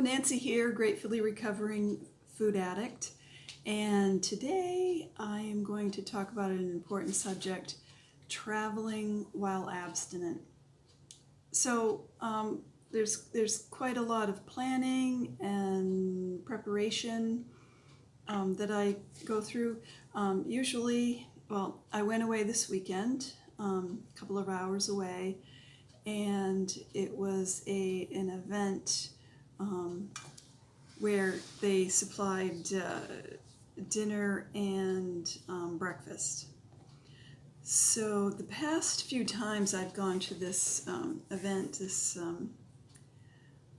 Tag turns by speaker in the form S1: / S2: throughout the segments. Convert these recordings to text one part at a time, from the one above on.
S1: Nancy here, gratefully recovering food addict, and today I am going to talk about an important subject, traveling while abstinent. So there's quite a lot of planning and preparation that I go through. Usually, I went away this weekend, a couple of hours away, and it was an event where they supplied dinner and breakfast. So the past few times I've gone to this event, this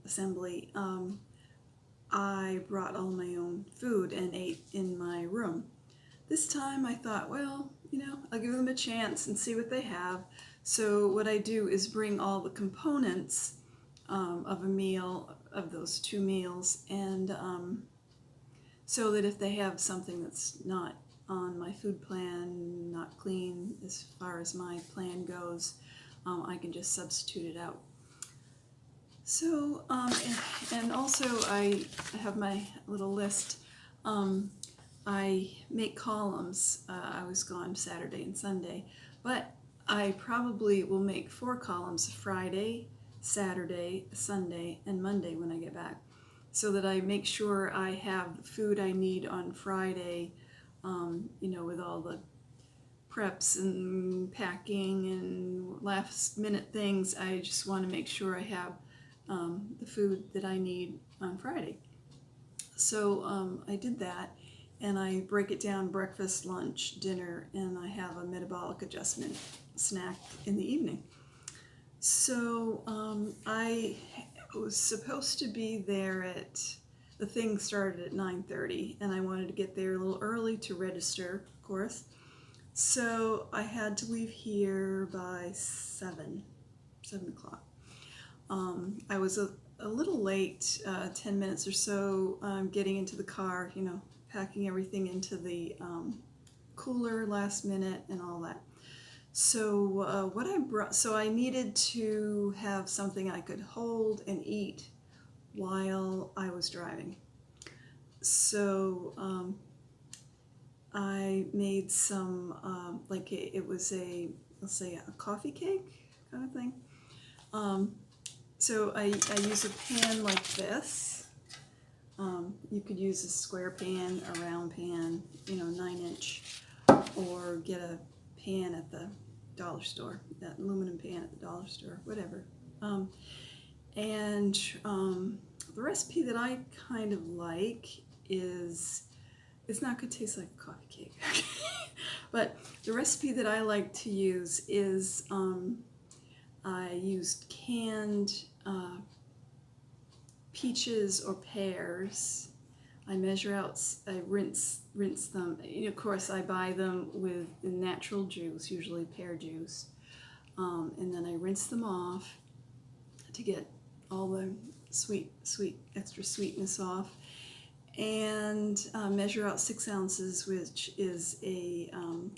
S1: assembly, I brought all my own food and ate in my room. This time I thought, well, I'll give them a chance and see what they have. So what I do is bring all the components of a meal, of those two meals, and so that if they have something that's not on my food plan, not clean as far as my plan goes, I can just substitute it out. So, and also I have my little list. I make columns. I was gone Saturday and Sunday, but I probably will make 4 columns: Friday, Saturday, Sunday, and Monday when I get back, so that I make sure I have the food I need on Friday, with all the preps and packing and last minute things. I just want to make sure I have the food that I need on Friday. So I did that, and I break it down: breakfast, lunch, dinner, and I have a metabolic adjustment snack in the evening. So I was supposed to be there the thing started at 9:30, and I wanted to get there a little early to register, of course. So I had to leave here by 7 o'clock. I was a little late, 10 minutes or so, getting into the car, packing everything into the cooler last minute and all that. So what I brought, so I needed to have something I could hold and eat while I was driving. So I made some, it was let's say a coffee cake kind of thing. So I use a pan like this. You could use a square pan, a round pan, 9-inch, or get a pan at the dollar store, that aluminum pan at the dollar store, whatever. And the recipe that I kind of like is, it's not going to taste like a coffee cake, but the recipe that I like to use is, I used canned peaches or pears. I measure out, I rinse them. Of course, I buy them with natural juice, usually pear juice, and then I rinse them off to get all the sweet, extra sweetness off, and measure out 6 ounces, which is a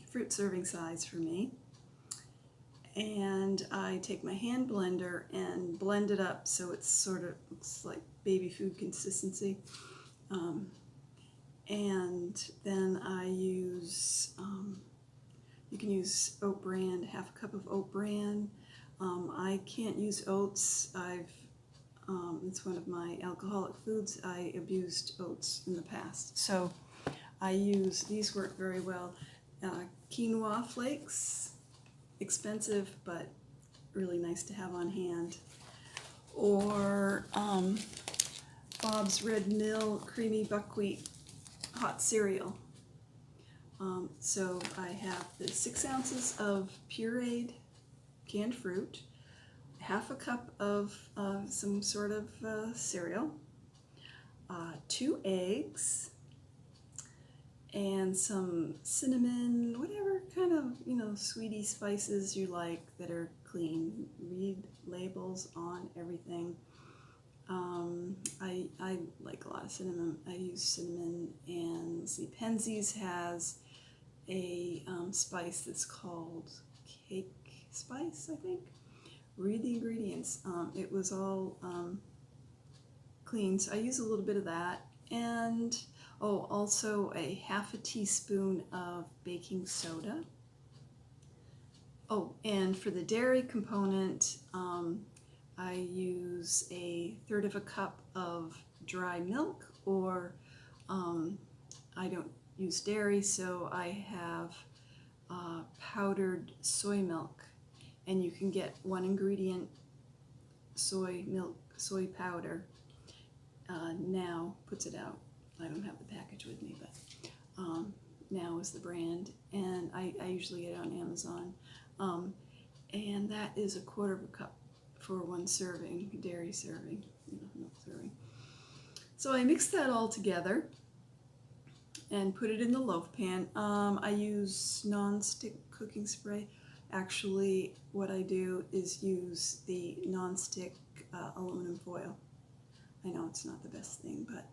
S1: fruit serving size for me. And I take my hand blender and blend it up so it sort of looks like baby food consistency. And then I use, you can use oat bran, half a cup of oat bran. I can't use oats. It's one of my alcoholic foods. I abused oats in the past. So I use, these work very well. Quinoa flakes, expensive, but really nice to have on hand. Or Bob's Red Mill Creamy Buckwheat Hot Cereal. So I have the 6 ounces of pureed canned fruit, half a cup of some sort of cereal, 2 eggs, and some cinnamon, whatever kind of, sweetie spices you like that are clean. Read labels on everything. I like a lot of cinnamon. I use cinnamon, and let's see, Penzeys has a spice that's called cake spice, I think. Read the ingredients. It was all clean, so I use a little bit of that. And also a half a teaspoon of baking soda. Oh, and for the dairy component, I use a third of a cup of dry milk, or I don't use dairy, so I have powdered soy milk. And you can get one ingredient soy milk, soy powder. Now puts it out. I don't have the package with me, but Now is the brand, and I usually get it on Amazon. And that is a quarter of a cup for one serving, dairy serving, milk serving. So I mix that all together and put it in the loaf pan. I use non-stick cooking spray. Actually, what I do is use the non-stick aluminum foil. I know it's not the best thing, but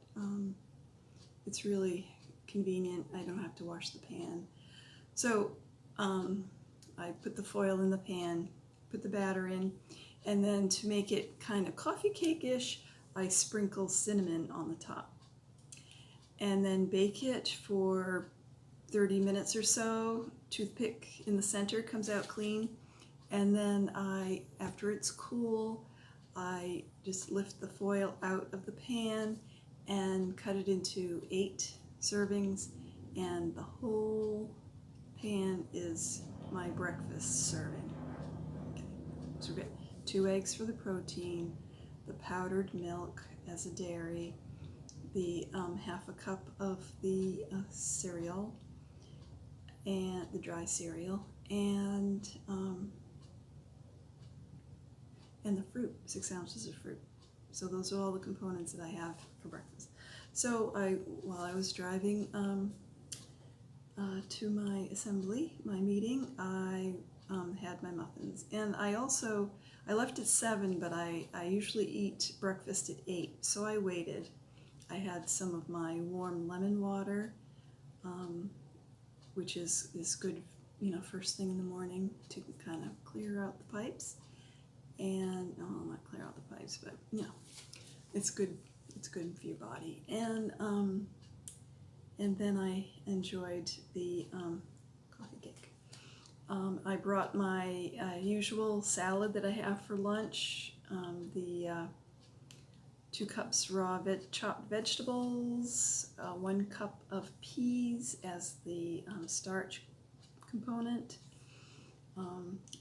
S1: it's really convenient. I don't have to wash the pan. So I put the foil in the pan, put the batter in, and then to make it kind of coffee cake-ish, I sprinkle cinnamon on the top. And then bake it for 30 minutes or so. Toothpick in the center comes out clean. And then after it's cool, I just lift the foil out of the pan and cut it into 8 servings, and the whole pan is my breakfast serving. Okay. So we get 2 eggs for the protein, the powdered milk as a dairy, the half a cup of the cereal, and the dry cereal, and the fruit, 6 ounces of fruit. So those are all the components that I have for breakfast. So while I was driving to my assembly, my meeting, I had my muffins. And I left at 7, but I usually eat breakfast at 8, so I waited. I had some of my warm lemon water, which is good, first thing in the morning to kind of clear out the pipes. And not clear out the pipes, but it's good. It's good for your body. And then I enjoyed the coffee cake. I brought my usual salad that I have for lunch. The 2 cups raw chopped vegetables, 1 cup of peas as the starch component.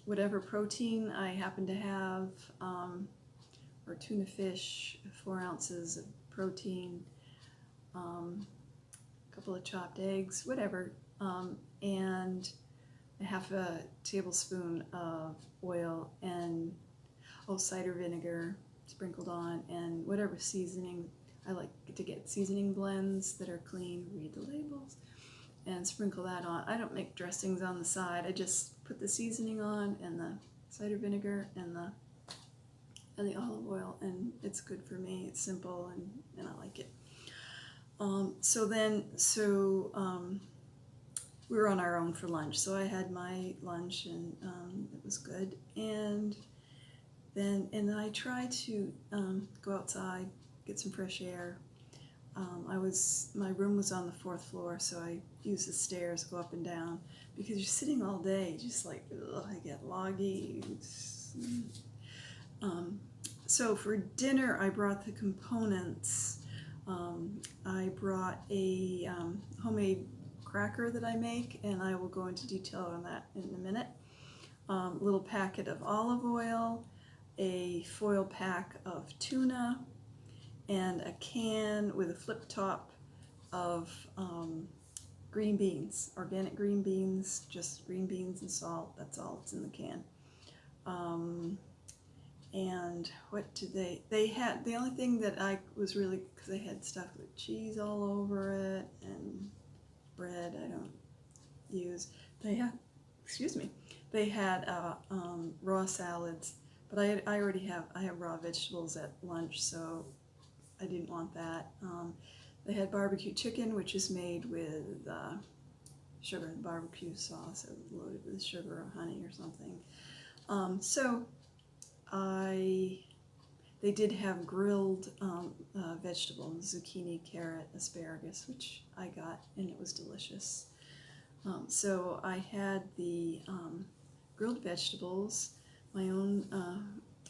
S1: Whatever protein I happen to have, or tuna fish, 4 ounces of protein, a couple of chopped eggs, whatever, and a half a tablespoon of oil and cider vinegar sprinkled on, and whatever seasoning. I like to get seasoning blends that are clean, read the labels, and sprinkle that on. I don't make dressings on the side. I just put the seasoning on and the cider vinegar and the olive oil, and it's good for me. It's simple, and I like it. So we were on our own for lunch. So I had my lunch, and it was good. And then I tried to go outside, get some fresh air. My room was on the 4th floor, so I used the stairs, go up and down, because you're sitting all day, just like, I get loggy. So for dinner, I brought the components. I brought a homemade cracker that I make, and I will go into detail on that in a minute. A little packet of olive oil, a foil pack of tuna, and a can with a flip top of green beans, organic green beans, just green beans and salt. That's all that's in the can. And what did they had, the only thing that I was really, because they had stuff with cheese all over it and bread I don't use. They had raw salads, but I have raw vegetables at lunch, so I didn't want that. They had barbecue chicken, which is made with sugar and barbecue sauce, loaded with sugar or honey or something. They did have grilled vegetable, zucchini, carrot, asparagus, which I got, and it was delicious. So I had the grilled vegetables, my own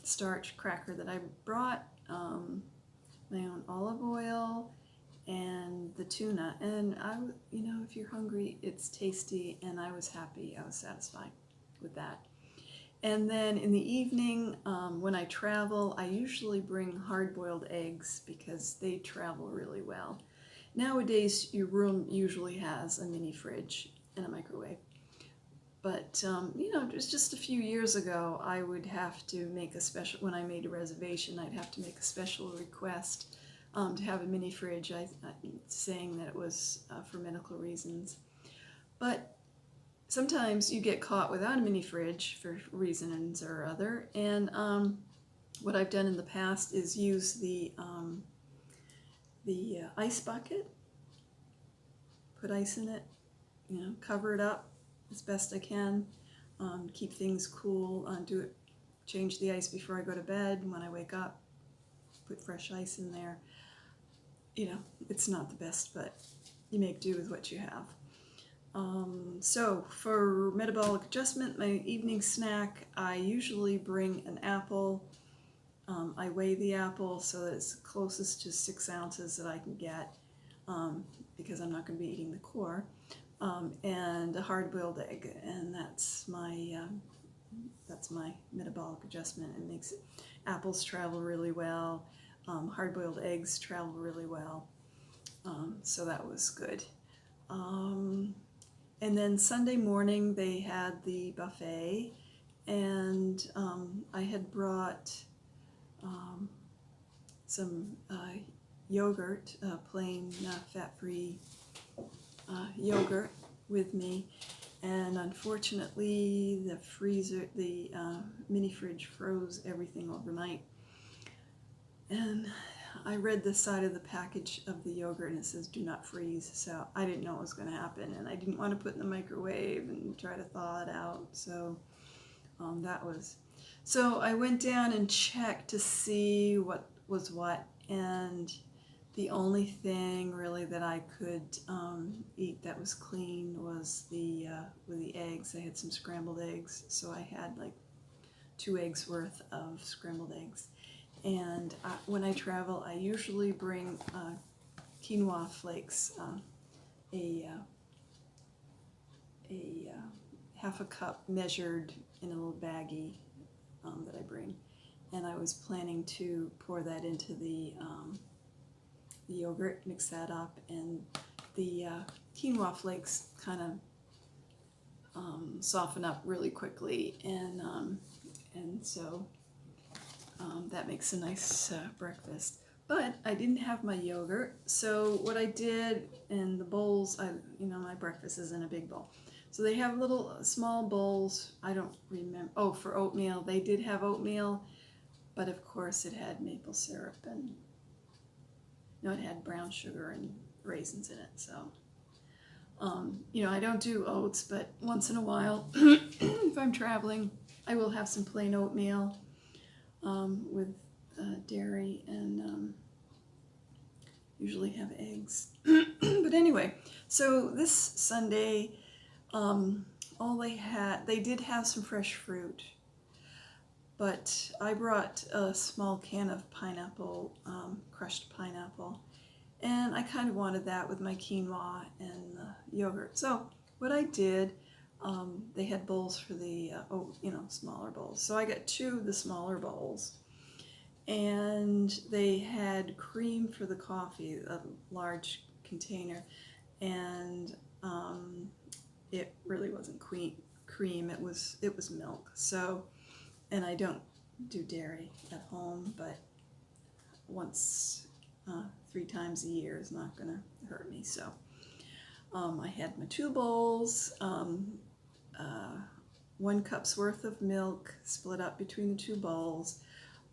S1: starch cracker that I brought, my own olive oil, and the tuna. And you know, if you're hungry, it's tasty, and I was happy. I was satisfied with that. And then in the evening, when I travel, I usually bring hard-boiled eggs because they travel really well. Nowadays, your room usually has a mini fridge and a microwave. But, you know, just a few years ago, I would have to make a special, when I made a reservation, I'd have to make a special request to have a mini fridge, saying that it was for medical reasons. But sometimes you get caught without a mini fridge for reasons or other, and what I've done in the past is use the ice bucket, put ice in it, you know, cover it up as best I can, keep things cool, change the ice before I go to bed. When I wake up, put fresh ice in there. You know, it's not the best, but you make do with what you have. So for metabolic adjustment, my evening snack, I usually bring an apple. I weigh the apple so that it's closest to 6 ounces that I can get, because I'm not going to be eating the core, and a hard-boiled egg, and that's my metabolic adjustment. It makes apples travel really well, hard-boiled eggs travel really well, so that was good. And then Sunday morning they had the buffet, and I had brought some yogurt, plain fat-free yogurt with me, and unfortunately the mini fridge froze everything overnight. And I read the side of the package of the yogurt and it says do not freeze, so I didn't know what was going to happen, and I didn't want to put it in the microwave and try to thaw it out, so so I went down and checked to see what was what, and the only thing really that I could eat that was clean was with the eggs. I had some scrambled eggs, so I had like 2 eggs worth of scrambled eggs. And when I travel, I usually bring quinoa flakes, half a cup measured in a little baggie that I bring. And I was planning to pour that into the yogurt, mix that up, and the quinoa flakes kind of soften up really quickly, and so that makes a nice breakfast. But I didn't have my yogurt, so what I did in the bowls, you know, my breakfast is in a big bowl. So they have little small bowls. I don't remember. Oh, for oatmeal, they did have oatmeal, but of course it had maple syrup and it had brown sugar and raisins in it. So, you know, I don't do oats, but once in a while, if I'm traveling, I will have some plain oatmeal with dairy, and usually have eggs. But anyway, so this Sunday, they did have some fresh fruit, but I brought a small can of pineapple, crushed pineapple, and I kind of wanted that with my quinoa and yogurt. So what I did, they had bowls for the, smaller bowls. So I got 2 of the smaller bowls, and they had cream for the coffee, a large container, and it really wasn't cream, it was milk. So, and I don't do dairy at home, but once, 3 times a year is not going to hurt me. So I had my 2 bowls, 1 cup's worth of milk split up between the 2 bowls.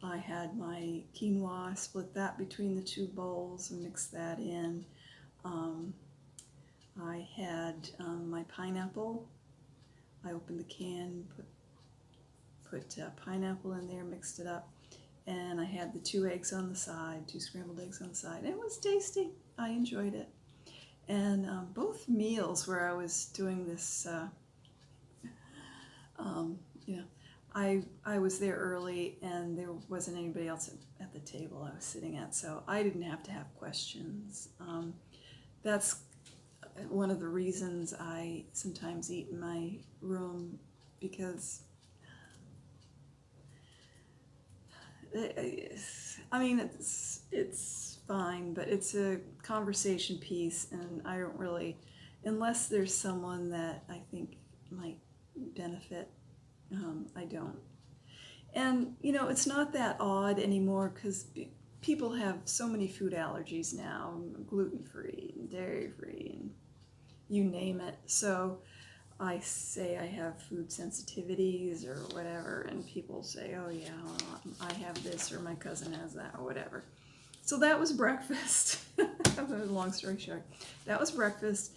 S1: I had my quinoa, split that between the 2 bowls and mixed that in. I had my pineapple. I opened the can, put pineapple in there, mixed it up, and I had the 2 eggs on the side, 2 scrambled eggs on the side. It was tasty. I enjoyed it. And both meals where I was doing this, you know, I was there early and there wasn't anybody else at the table I was sitting at, so I didn't have to have questions. That's one of the reasons I sometimes eat in my room, because I mean, it's fine, but it's a conversation piece, and I don't really, unless there's someone that I think might benefit, I don't. And you know, it's not that odd anymore, because people have so many food allergies now, gluten-free and dairy-free and you name it. So I say I have food sensitivities or whatever, and people say, oh yeah, well, I have this, or my cousin has that, or whatever. So that was breakfast. Long story short, that was breakfast.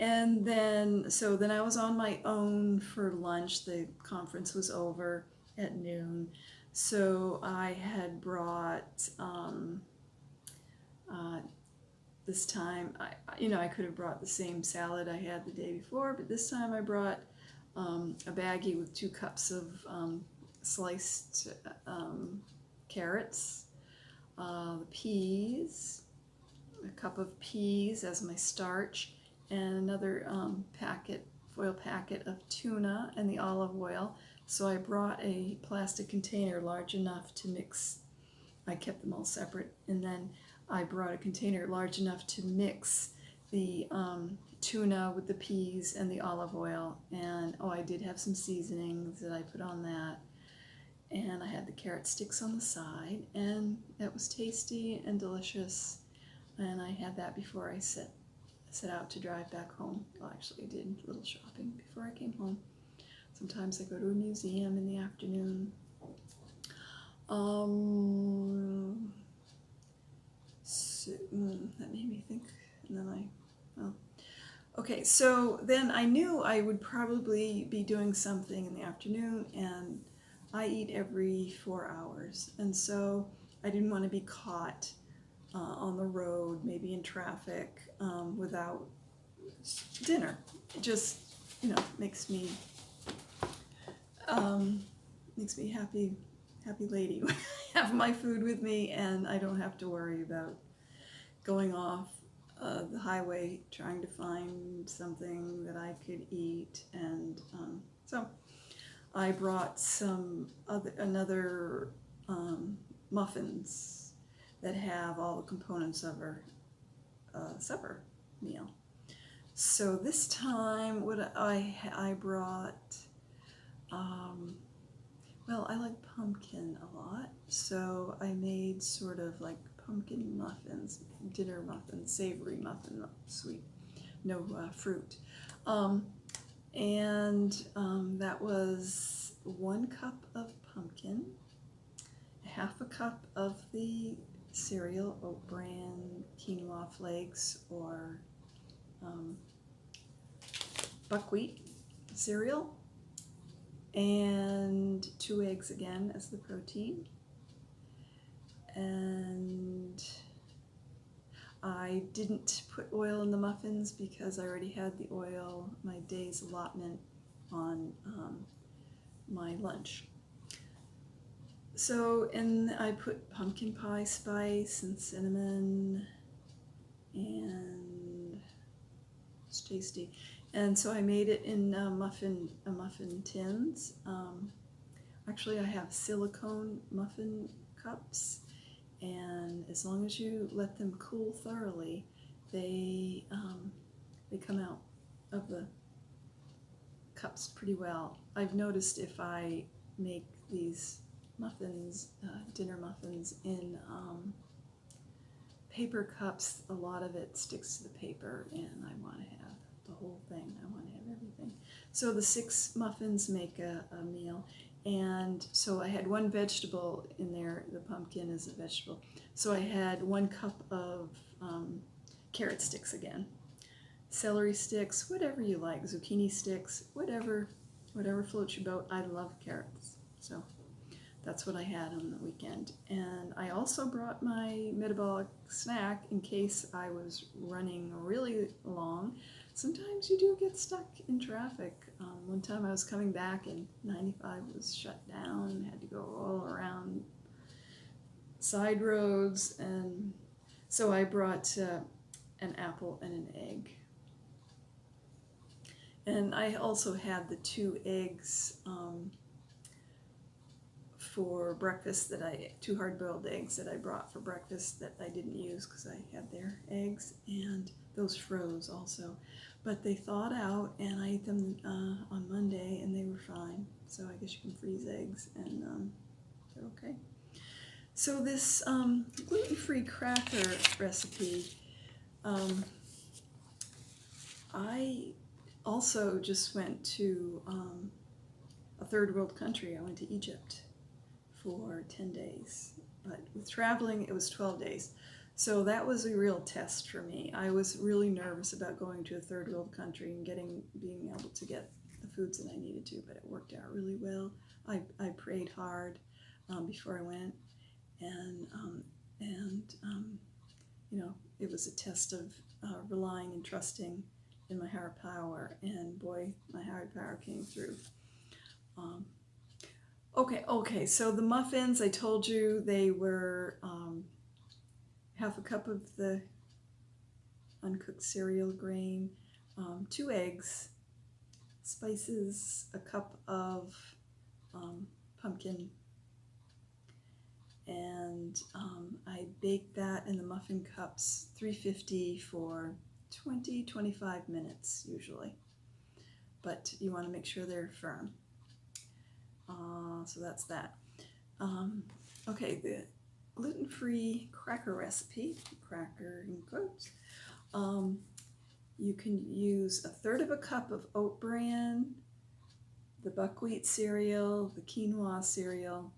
S1: And then, so then I was on my own for lunch. The conference was over at noon. So I had brought, this time, I could have brought the same salad I had the day before, but this time I brought a baggie with 2 cups of sliced carrots, peas, a cup of peas as my starch, and another foil packet of tuna and the olive oil. So I brought a plastic container large enough to mix. I kept them all separate, and then I brought a container large enough to mix the tuna with the peas and the olive oil. And I did have some seasonings that I put on that. And I had the carrot sticks on the side, and that was tasty and delicious. And I had that before I set out to drive back home. Well, actually, I did a little shopping before I came home. Sometimes I go to a museum in the afternoon. That made me think, and then okay, so then I knew I would probably be doing something in the afternoon, and I eat every 4 hours, and so I didn't want to be caught on the road, maybe in traffic, without dinner. It just, makes me happy lady when I have my food with me, and I don't have to worry about going off the highway trying to find something that I could eat. And so I brought another muffins that have all the components of our supper meal. So this time, what I brought, well, I like pumpkin a lot, so I made sort of like pumpkin muffins, dinner muffins, savory muffin, not sweet, no fruit. That was 1 cup of pumpkin, half a cup of the cereal, oat bran, quinoa flakes, or buckwheat cereal, and 2 eggs again as the protein. And I didn't put oil in the muffins because I already had the oil, my day's allotment, on my lunch. So, and I put pumpkin pie spice and cinnamon, and it's tasty. And so I made it in muffin tins. Actually, I have silicone muffin cups, and as long as you let them cool thoroughly, they come out of the cups pretty well. I've noticed if I make these muffins, dinner muffins, in paper cups, a lot of it sticks to the paper, and I want to have the whole thing. I want to have everything. So the 6 muffins make a meal. And so I had 1 vegetable in there. The pumpkin is a vegetable. So I had 1 cup of carrot sticks again. Celery sticks, whatever you like. Zucchini sticks, whatever floats your boat. I love carrots. So that's what I had on the weekend. And I also brought my Metabolic Snack in case I was running really long. Sometimes you do get stuck in traffic. One time I was coming back and 95 was shut down, had to go all around side roads, and so I brought an apple and an egg. And I also had the 2 eggs for breakfast that 2 hard-boiled eggs that I brought for breakfast that I didn't use because I had their eggs, and those froze also. But they thawed out, and I ate them on Monday, and they were fine. So I guess you can freeze eggs, and they're okay. So this gluten-free cracker recipe, I also just went to a third world country. I went to Egypt for 10 days, but with traveling it was 12 days. So that was a real test for me. I was really nervous about going to a third world country and being able to get the foods that I needed to, but it worked out really well. I prayed hard before I went, and you know, it was a test of relying and trusting in my higher power, and boy, my higher power came through. Okay, so the muffins, I told you they were half a cup of the uncooked cereal grain, 2 eggs, spices, a cup of pumpkin, and I baked that in the muffin cups, 350 for 20-25 minutes usually, but you want to make sure they're firm. So that's that. Okay, the gluten-free cracker recipe, cracker in quotes. You can use 1/3 cup of oat bran, the buckwheat cereal, the quinoa cereal.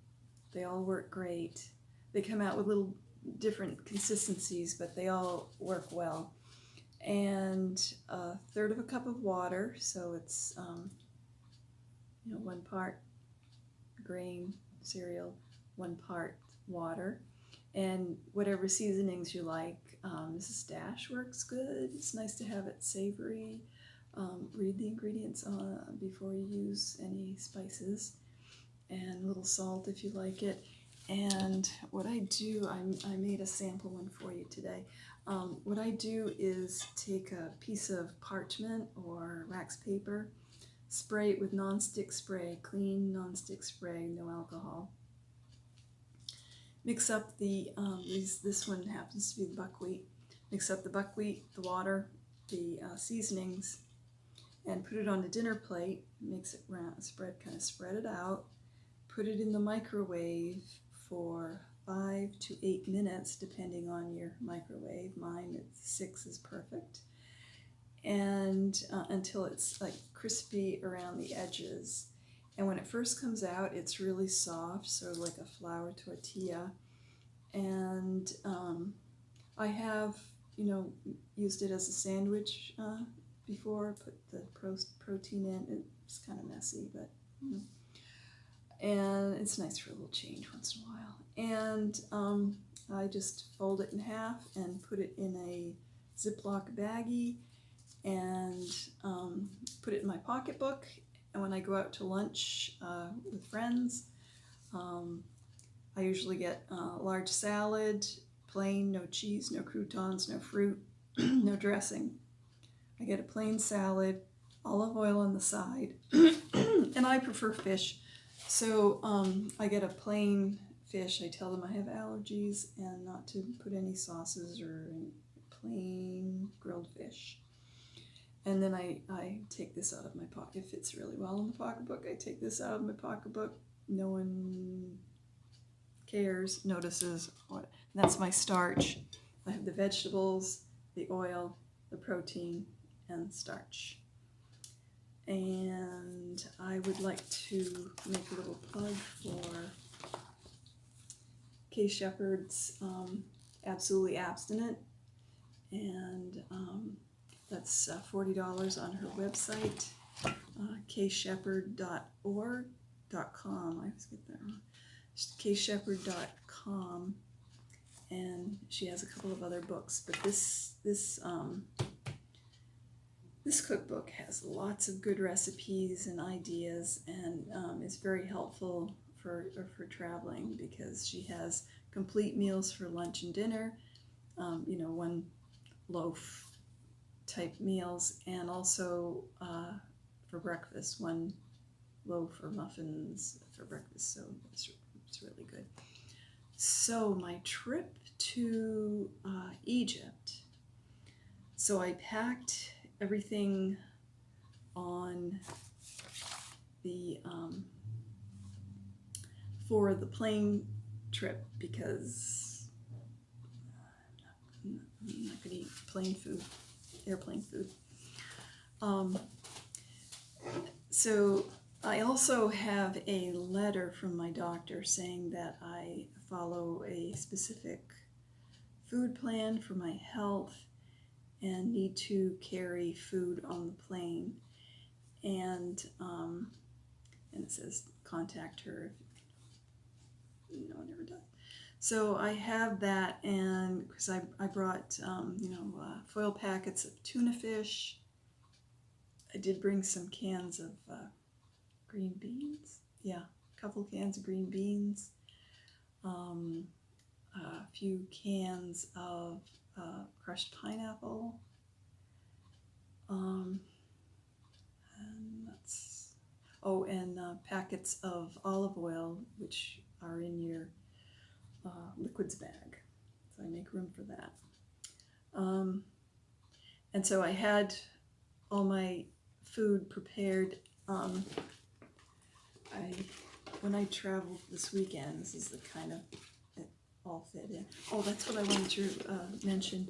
S1: They all work great. They come out with little different consistencies, but they all work well. And 1/3 cup of water, so it's 1 part grain cereal, 1 part water, and whatever seasonings you like. Mrs. Dash works good. It's nice to have it savory. Read the ingredients before you use any spices, and a little salt if you like it. And what I do, I made a sample one for you today. What I do is take a piece of parchment or wax paper, spray it with nonstick spray, clean nonstick spray, no alcohol. Mix up this one happens to be the buckwheat. Mix up the buckwheat, the water, the seasonings, and put it on a dinner plate. Mix it round, spread it out. Put it in the microwave for 5 to 8 minutes, depending on your microwave. Mine at 6 is perfect. And until it's like crispy around the edges. And when it first comes out, it's really soft, sort of like a flour tortilla. And I have, used it as a sandwich before. Put the protein in. It's kind of messy, but and it's nice for a little change once in a while. And I just fold it in half and put it in a Ziploc baggie, and put it in my pocketbook. And when I go out to lunch with friends, I usually get a large salad, plain, no cheese, no croutons, no fruit, no dressing. I get a plain salad, olive oil on the side, and I prefer fish. So I get a plain fish. I tell them I have allergies and not to put any sauces or any plain grilled fish. And then I take this out of my pocket. It fits really well in the pocketbook. I take this out of my pocketbook. No one cares, notices. And that's my starch. I have the vegetables, the oil, the protein, and starch. And I would like to make a little plug for Kay Shepherd's Absolutely Abstinent. And that's $40 on her website, kayshepard.org.com. I always get that wrong. kshepherd.com, and she has a couple of other books. But this cookbook has lots of good recipes and ideas, and is very helpful for traveling, because she has complete meals for lunch and dinner, one loaf type meals, and also for breakfast, one loaf or muffins for breakfast. So it's really good. So my trip to Egypt. So I packed everything on the for the plane trip, because I'm not going to eat airplane food. So I also have a letter from my doctor saying that I follow a specific food plan for my health and need to carry food on the plane. And it says contact her. No one ever does. So I have that, and because I brought foil packets of tuna fish. I did bring some cans of green beans. Yeah, a couple cans of green beans. A few cans of crushed pineapple. And packets of olive oil, which are in your liquids bag. So I make room for that. And so I had all my food prepared. When I traveled this weekend, this is the kind of it all fit in. Oh, that's what I wanted to mention.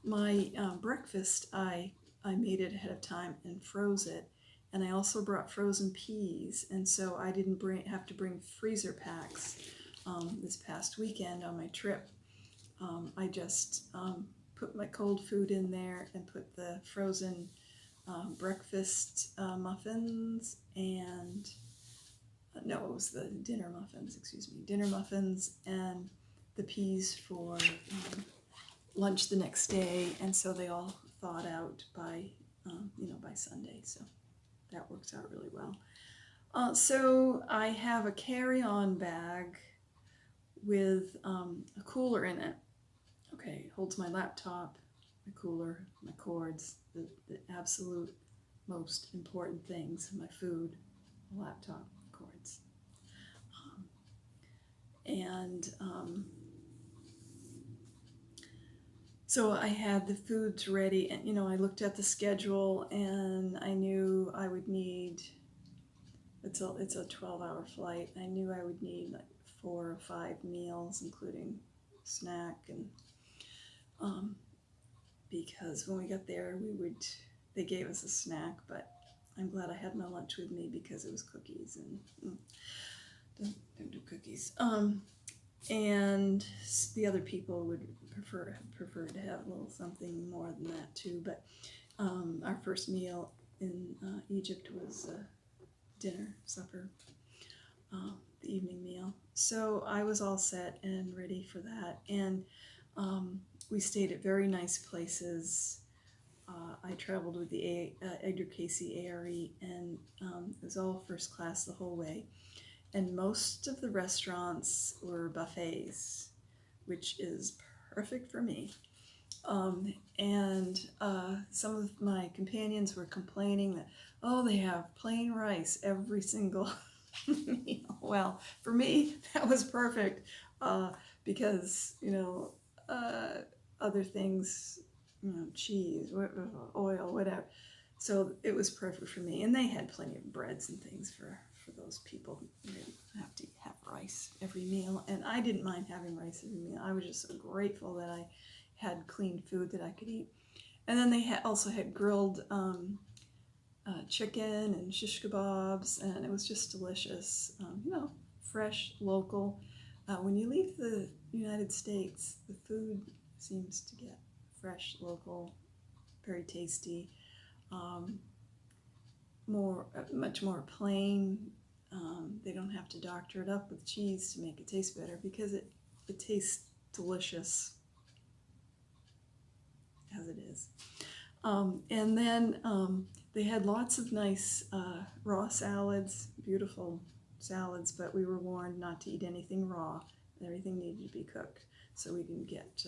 S1: My breakfast, I made it ahead of time and froze it, and I also brought frozen peas, and so I didn't have to bring freezer packs this past weekend on my trip. I just put my cold food in there and put the frozen breakfast muffins and it was the dinner muffins, dinner muffins, and the peas for lunch the next day, and so they all thawed out by Sunday, so that works out really well. So I have a carry-on bag with a cooler in it. Okay, it holds my laptop, my cooler, my cords, the absolute most important things, my food, my laptop, cords. So I had the foods ready, and I looked at the schedule, and I knew I would need, it's a 12-hour flight. I knew I would need like 4 or 5 meals, including snack, and because when we got there, they gave us a snack, but I'm glad I had my lunch with me because it was cookies, and don't do cookies. And the other people would prefer to have a little something more than that too. But our first meal in Egypt was supper, the evening meal. So I was all set and ready for that, and we stayed at very nice places. I traveled with the Edgar Casey ARE, and it was all first class the whole way. And most of the restaurants were buffets, which is perfect for me. And some of my companions were complaining that, they have plain rice every single meal. Well, for me, that was perfect because, other things, cheese, oil, whatever. So it was perfect for me. And they had plenty of breads and things for those people who didn't have to have rice every meal. And I didn't mind having rice every meal. I was just so grateful that I had clean food that I could eat. And then they also had grilled chicken and shish kebabs, and it was just delicious. Fresh, local. When you leave the United States, the food seems to get fresh, local, very tasty, much more plain. they don't have to doctor it up with cheese to make it taste better, because it tastes delicious as it is. And then they had lots of nice raw salads, beautiful salads, but we were warned not to eat anything raw. Everything needed to be cooked so we didn't get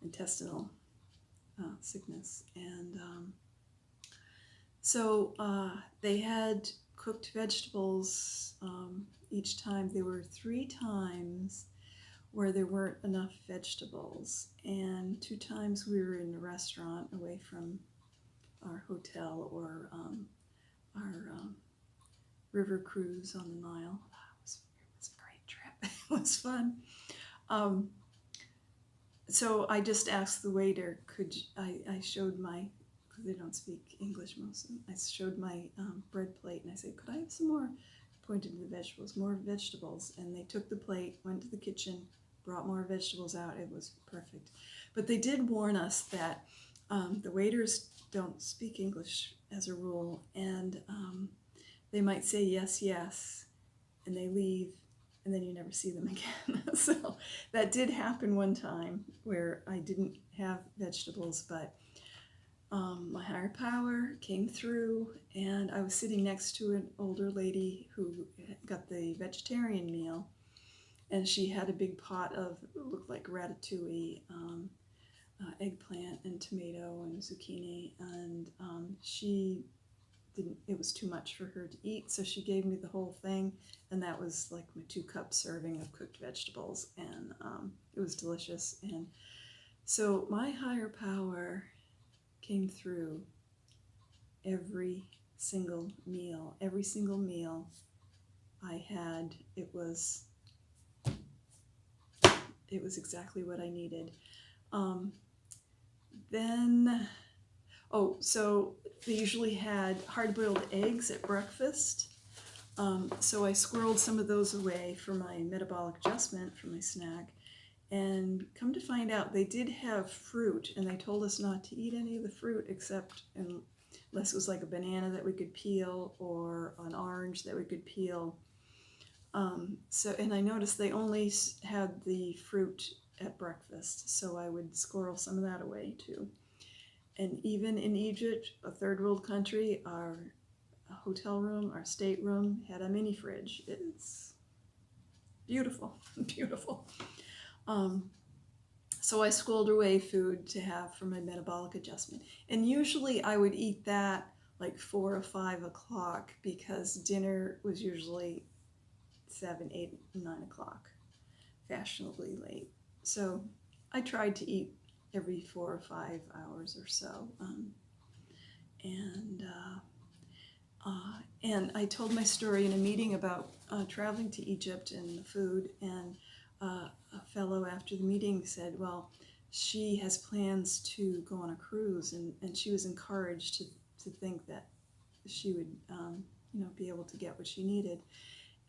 S1: intestinal sickness. And so they had cooked vegetables each time. There were 3 times where there weren't enough vegetables, and 2 times we were in a restaurant away from our hotel or our river cruise on the Nile. It was a great trip. It was fun. So I just asked the waiter, I showed my, because they don't speak English most of them, I showed my bread plate, and I said, could I have some more, pointed to the vegetables, more vegetables, and they took the plate, went to the kitchen, brought more vegetables out. It was perfect. But they did warn us that the waiters don't speak English as a rule, and they might say yes, yes, and they leave, and then you never see them again. So that did happen one time where I didn't have vegetables, but my higher power came through, and I was sitting next to an older lady who got the vegetarian meal, and she had a big pot of, it looked like ratatouille, eggplant and tomato and zucchini, and she didn't, it was too much for her to eat, so she gave me the whole thing, and that was like my 2-cup serving of cooked vegetables, and it was delicious. And so my higher power came through every single meal. Every single meal I had, it was exactly what I needed. So they usually had hard-boiled eggs at breakfast. So I squirreled some of those away for my metabolic adjustment, for my snack. And come to find out, they did have fruit, and they told us not to eat any of the fruit except unless it was like a banana that we could peel or an orange that we could peel. And I noticed they only had the fruit at breakfast, so I would squirrel some of that away too. And even in Egypt, a third world country, our hotel room, our stateroom had a mini fridge. It's beautiful, beautiful. So I squirreled away food to have for my metabolic adjustment. And usually I would eat that like 4 or 5 o'clock, because dinner was usually 7, 8, 9 o'clock, fashionably late. So I tried to eat every 4 or 5 hours or so. And I told my story in a meeting about traveling to Egypt and the food, and a fellow after the meeting said, well, she has plans to go on a cruise, and she was encouraged to think that she would be able to get what she needed.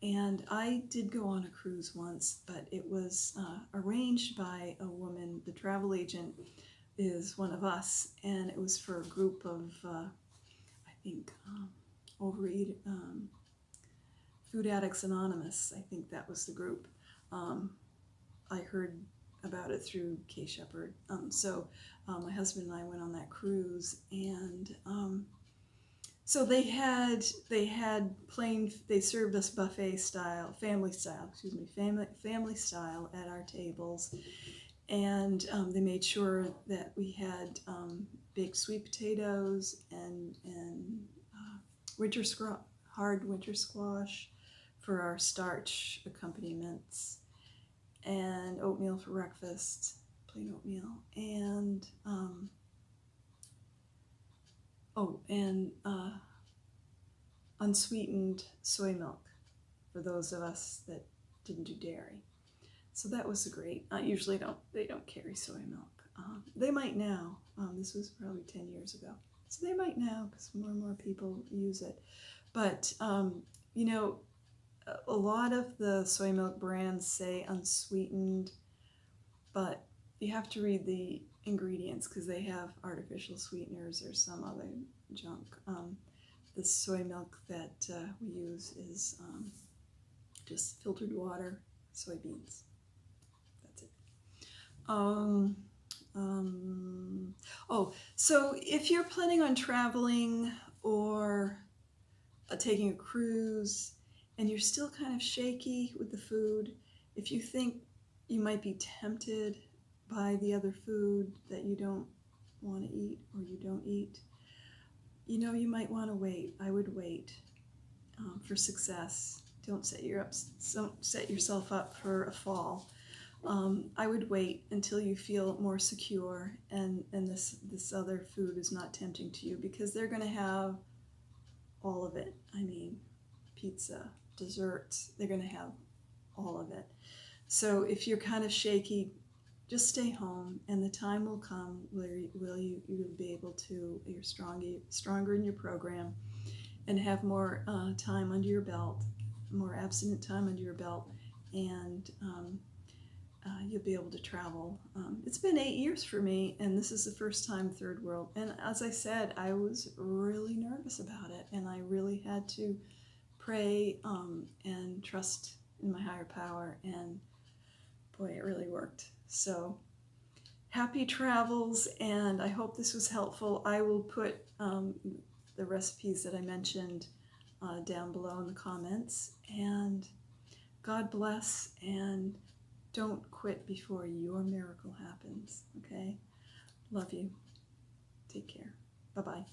S1: And I did go on a cruise once, but it was arranged by a woman. The travel agent is one of us, and it was for a group of, I think, Food Addicts Anonymous. I think that was the group. I heard about it through Kay Shepherd. So my husband and I went on that cruise, and so they served us family style at our tables, and they made sure that we had baked sweet potatoes and hard winter squash for our starch accompaniments, and oatmeal for breakfast, plain oatmeal, and unsweetened soy milk for those of us that didn't do dairy. So that was great. Usually they don't carry soy milk. They might now. This was probably 10 years ago. So they might now, because more and more people use it. But, a lot of the soy milk brands say unsweetened, but you have to read the ingredients, because they have artificial sweeteners or some other junk. the soy milk that we use is just filtered water, soybeans. That's it. Oh, so if you're planning on traveling or taking a cruise and you're still kind of shaky with the food, if you think you might be tempted by the other food that you don't want to eat or you don't eat, you might want to wait. I would wait for success. Don't set yourself up for a fall. I would wait until you feel more secure and this other food is not tempting to you, because they're going to have all of it. I mean, pizza, desserts, they're going to have all of it. So if you're kind of shaky, just stay home, and the time will come where you'll be able to, you're stronger in your program and have more time under your belt, more abstinent time under your belt, and you'll be able to travel. It's been 8 years for me, and this is the first time third world. And as I said, I was really nervous about it, and I really had to pray and trust in my higher power, and boy, it really worked. So happy travels, and I hope this was helpful. I will put the recipes that I mentioned down below in the comments, and God bless, and don't quit before your miracle happens, okay? Love you. Take care. Bye-bye.